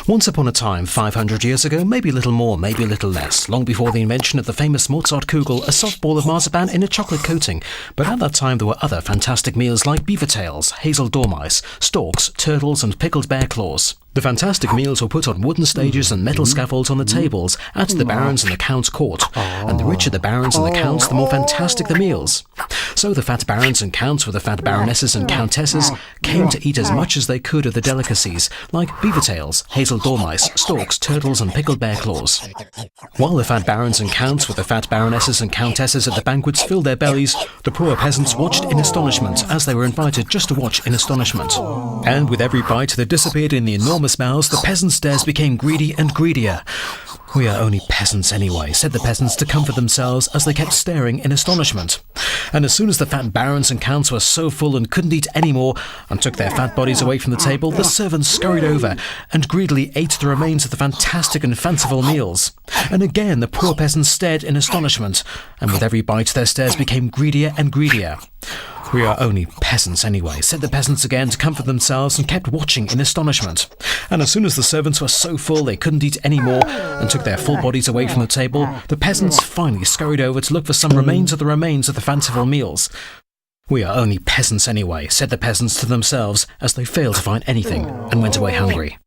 Once upon a time, 500 years ago, maybe a little more, maybe a little less, long before the invention of the famous Mozartkugel, a soft ball of marzipan in a chocolate coating. But at that time there were other fantastic meals like beaver tails, hazel dormice, storks, turtles and pickled bear claws. The fantastic meals were put on wooden stages and metal scaffolds on the tables at the barons and the count's court, and the richer the barons and the counts, the more fantastic the meals. So the fat barons and counts with the fat baronesses and countesses came to eat as much as they could of the delicacies, like beaver tails, hazel dormice, storks, turtles and pickled bear claws. While the fat barons and counts with the fat baronesses and countesses at the banquets filled their bellies, the poor peasants watched in astonishment, as they were invited just to watch in astonishment. And with every bite that disappeared in the enormous mouths, the peasants' stares became greedy and greedier. "We are only peasants anyway," said the peasants to comfort themselves as they kept staring in astonishment. And as soon as the fat barons and counts were so full and couldn't eat any more, and took their fat bodies away from the table, the servants scurried over and greedily ate the remains of the fantastic and fanciful meals. And again the poor peasants stared in astonishment, and with every bite their stares became greedier and greedier. "We are only peasants anyway," said the peasants again to comfort themselves, and kept watching in astonishment. And as soon as the servants were so full they couldn't eat any more, and took their full bodies away from the table, the peasants finally scurried over to look for some remains of the fanciful meals. "We are only peasants anyway," said the peasants to themselves, as they failed to find anything and went away hungry.